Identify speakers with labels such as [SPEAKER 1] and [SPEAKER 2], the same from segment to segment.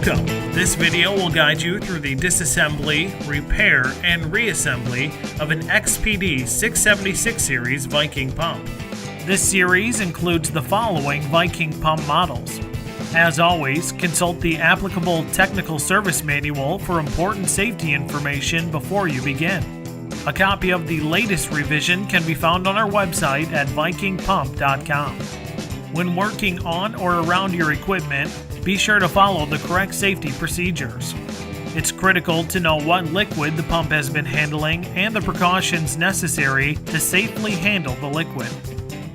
[SPEAKER 1] Welcome! This video will guide you through the disassembly, repair, and reassembly of an XPD 676 series Viking pump. This series includes the following Viking pump models. As always, consult the applicable technical service manual for important safety information before you begin. A copy of the latest revision can be found on our website at vikingpump.com. When working on or around your equipment, be sure to follow the correct safety procedures. It's critical to know what liquid the pump has been handling and the precautions necessary to safely handle the liquid.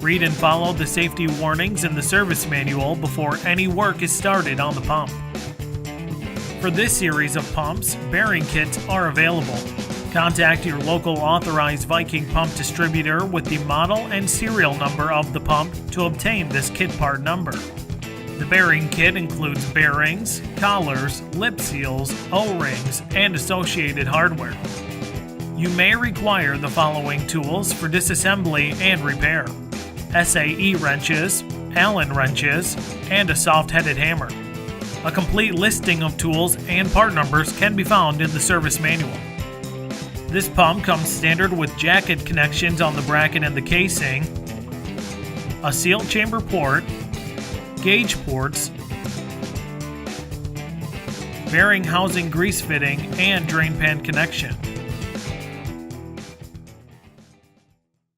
[SPEAKER 1] Read and follow the safety warnings in the service manual before any work is started on the pump. For this series of pumps, bearing kits are available. Contact your local authorized Viking pump distributor with the model and serial number of the pump to obtain this kit part number. The bearing kit includes bearings, collars, lip seals, O-rings, and associated hardware. You may require the following tools for disassembly and repair: SAE wrenches, Allen wrenches, and a soft-headed hammer. A complete listing of tools and part numbers can be found in the service manual. This pump comes standard with jacket connections on the bracket and the casing, a seal chamber port, gauge ports, bearing housing grease fitting, and drain pan connection.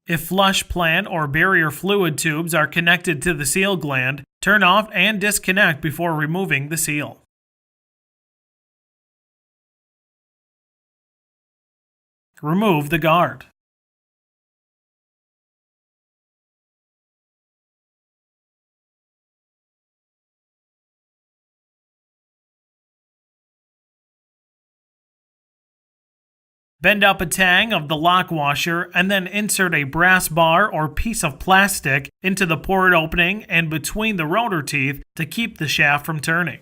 [SPEAKER 1] If flush plant or barrier fluid tubes are connected to the seal gland, turn off and disconnect before removing the seal. Remove the guard. Bend up a tang of the lock washer and then insert a brass bar or piece of plastic into the port opening and between the rotor teeth to keep the shaft from turning.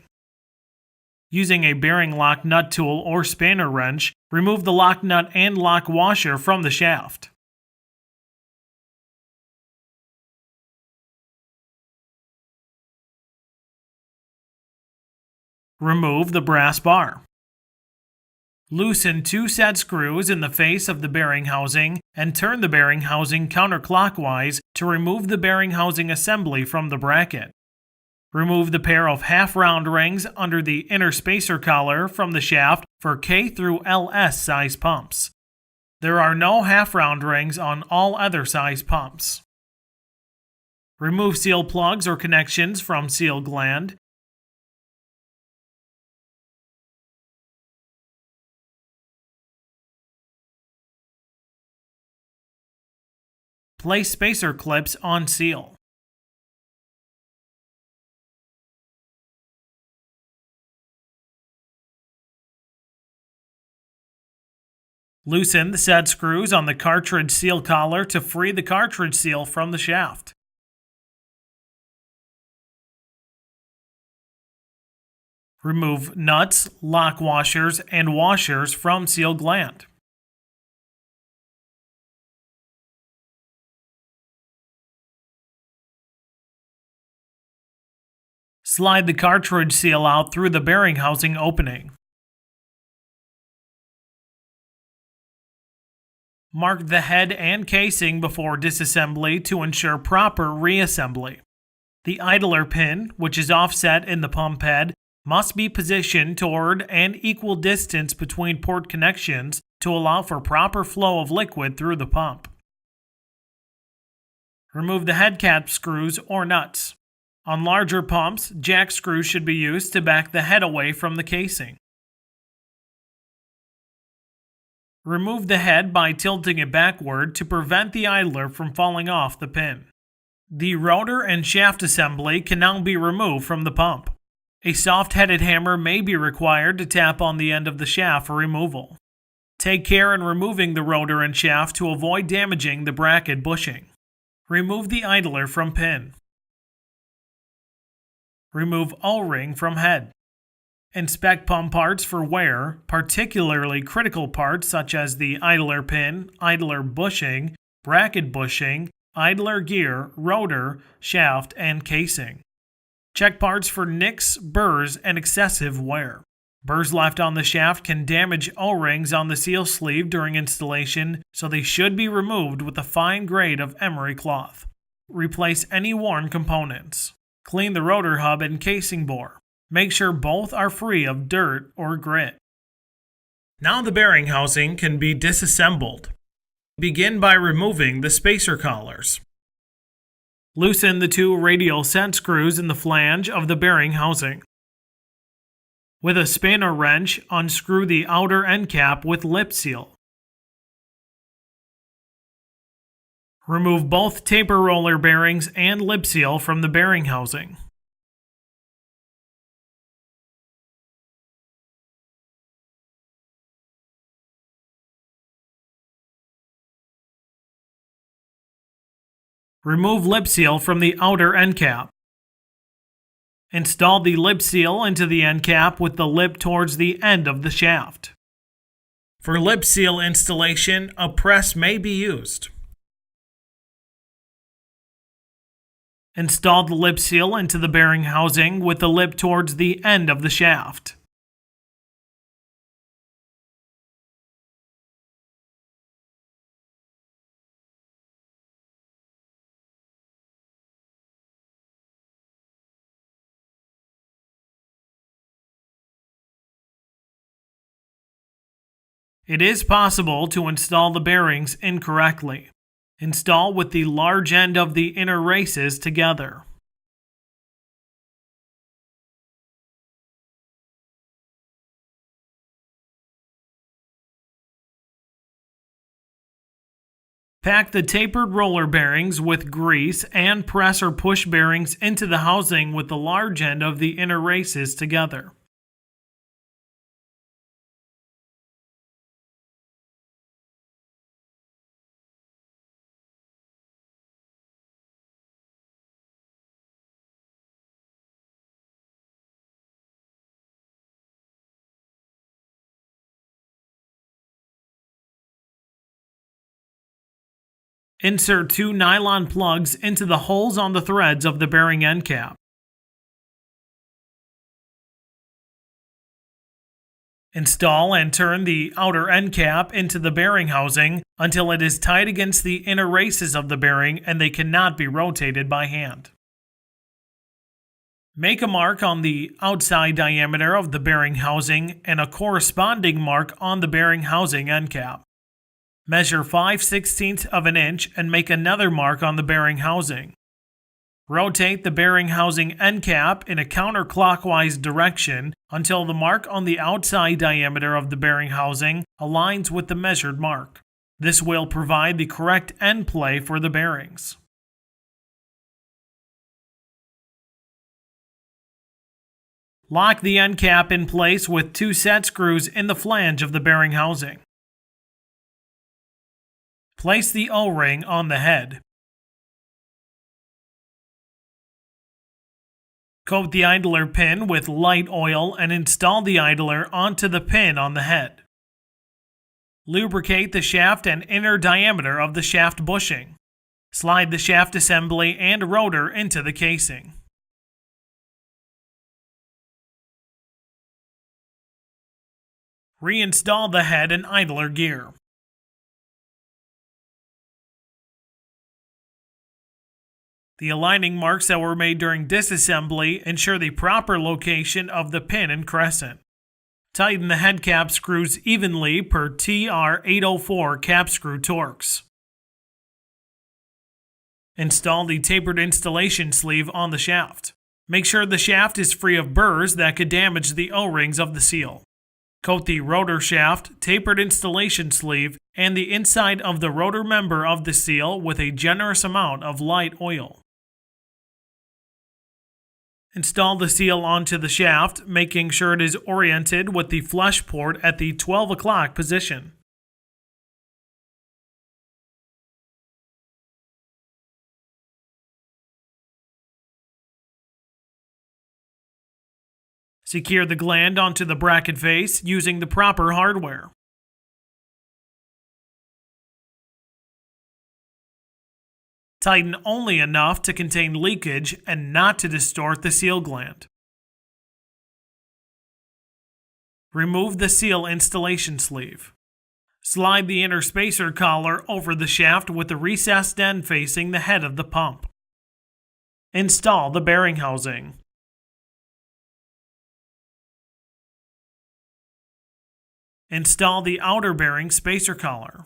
[SPEAKER 1] Using a bearing lock nut tool or spanner wrench, remove the lock nut and lock washer from the shaft. Remove the brass bar. Loosen 2 set screws in the face of the bearing housing and turn the bearing housing counterclockwise to remove the bearing housing assembly from the bracket. Remove the pair of half-round rings under the inner spacer collar from the shaft for K through LS size pumps. There are no half-round rings on all other size pumps. Remove seal plugs or connections from seal gland. Place spacer clips on seal. Loosen the set screws on the cartridge seal collar to free the cartridge seal from the shaft. Remove nuts, lock washers, and washers from seal gland. Slide the cartridge seal out through the bearing housing opening. Mark the head and casing before disassembly to ensure proper reassembly. The idler pin, which is offset in the pump head, must be positioned toward and equal distance between port connections to allow for proper flow of liquid through the pump. Remove the head cap screws or nuts. On larger pumps, jack screws should be used to back the head away from the casing. Remove the head by tilting it backward to prevent the idler from falling off the pin. The rotor and shaft assembly can now be removed from the pump. A soft-headed hammer may be required to tap on the end of the shaft for removal. Take care in removing the rotor and shaft to avoid damaging the bracket bushing. Remove the idler from pin. Remove O-ring from head. Inspect pump parts for wear, particularly critical parts such as the idler pin, idler bushing, bracket bushing, idler gear, rotor, shaft, and casing. Check parts for nicks, burrs, and excessive wear. Burrs left on the shaft can damage O-rings on the seal sleeve during installation, so they should be removed with a fine grade of emery cloth. Replace any worn components. Clean the rotor hub and casing bore. Make sure both are free of dirt or grit. Now the bearing housing can be disassembled. Begin by removing the spacer collars. Loosen the 2 radial set screws in the flange of the bearing housing. With a spin or wrench, unscrew the outer end cap with lip seal. Remove both taper roller bearings and lip seal from the bearing housing. Remove lip seal from the outer end cap. Install the lip seal into the end cap with the lip towards the end of the shaft. For lip seal installation, a press may be used. Install the lip seal into the bearing housing with the lip towards the end of the shaft. It is possible to install the bearings incorrectly. Install with the large end of the inner races together. Pack the tapered roller bearings with grease and press or push bearings into the housing with the large end of the inner races together. Insert 2 nylon plugs into the holes on the threads of the bearing end cap. Install and turn the outer end cap into the bearing housing until it is tight against the inner races of the bearing and they cannot be rotated by hand. Make a mark on the outside diameter of the bearing housing and a corresponding mark on the bearing housing end cap. Measure 5/16 of an inch and make another mark on the bearing housing. Rotate the bearing housing end cap in a counterclockwise direction until the mark on the outside diameter of the bearing housing aligns with the measured mark. This will provide the correct end play for the bearings. Lock the end cap in place with 2 set screws in the flange of the bearing housing. Place the O-ring on the head. Coat the idler pin with light oil and install the idler onto the pin on the head. Lubricate the shaft and inner diameter of the shaft bushing. Slide the shaft assembly and rotor into the casing. Reinstall the head and idler gear. The aligning marks that were made during disassembly ensure the proper location of the pin and crescent. Tighten the head cap screws evenly per TR 804 cap screw torques. Install the tapered installation sleeve on the shaft. Make sure the shaft is free of burrs that could damage the O-rings of the seal. Coat the rotor shaft, tapered installation sleeve, and the inside of the rotor member of the seal with a generous amount of light oil. Install the seal onto the shaft, making sure it is oriented with the flush port at the 12 o'clock position. Secure the gland onto the bracket face using the proper hardware. Tighten only enough to contain leakage and not to distort the seal gland. Remove the seal installation sleeve. Slide the inner spacer collar over the shaft with the recessed end facing the head of the pump. Install the bearing housing. Install the outer bearing spacer collar.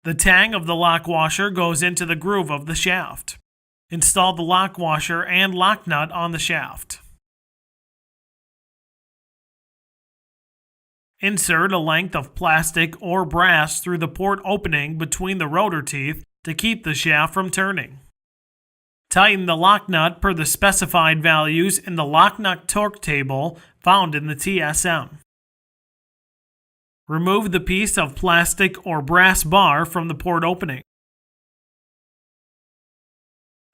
[SPEAKER 1] The tang of the lock washer goes into the groove of the shaft. Install the lock washer and lock nut on the shaft. Insert a length of plastic or brass through the port opening between the rotor teeth to keep the shaft from turning. Tighten the lock nut per the specified values in the lock nut torque table found in the TSM. Remove the piece of plastic or brass bar from the port opening.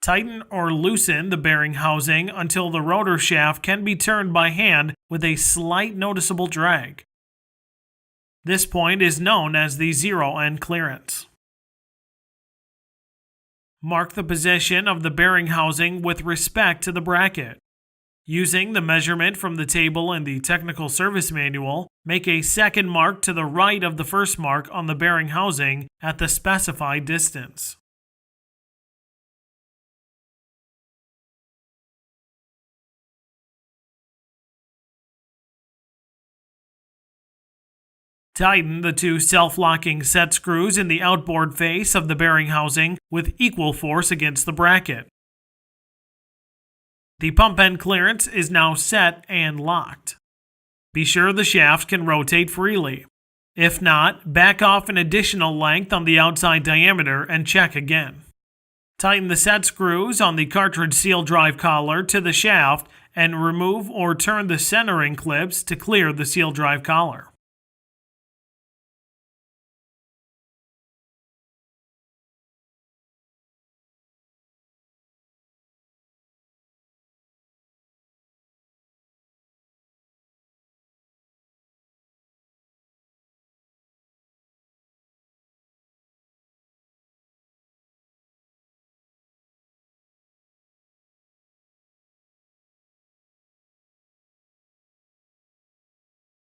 [SPEAKER 1] Tighten or loosen the bearing housing until the rotor shaft can be turned by hand with a slight noticeable drag. This point is known as the zero end clearance. Mark the position of the bearing housing with respect to the bracket. Using the measurement from the table in the technical service manual, make a second mark to the right of the first mark on the bearing housing at the specified distance. Tighten the two self-locking set screws in the outboard face of the bearing housing with equal force against the bracket. The pump end clearance is now set and locked. Be sure the shaft can rotate freely. If not, back off an additional length on the outside diameter and check again. Tighten the set screws on the cartridge seal drive collar to the shaft and remove or turn the centering clips to clear the seal drive collar.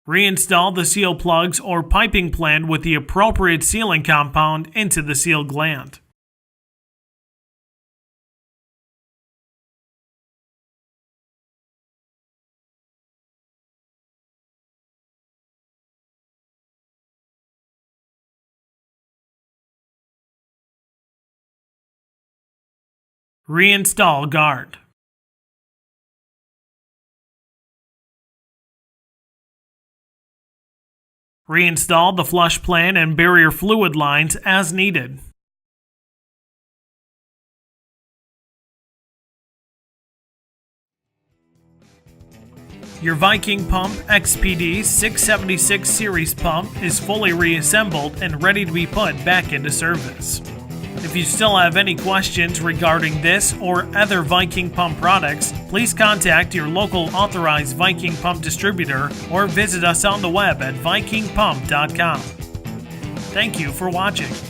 [SPEAKER 1] Reinstall the seal plugs or piping plan with the appropriate sealing compound into the seal gland. Reinstall guard. Reinstall the flush plan and barrier fluid lines as needed. Your Viking Pump XPD 676 series pump is fully reassembled and ready to be put back into service. If you still have any questions regarding this or other Viking Pump products, please contact your local authorized Viking Pump distributor or visit us on the web at vikingpump.com. Thank you for watching.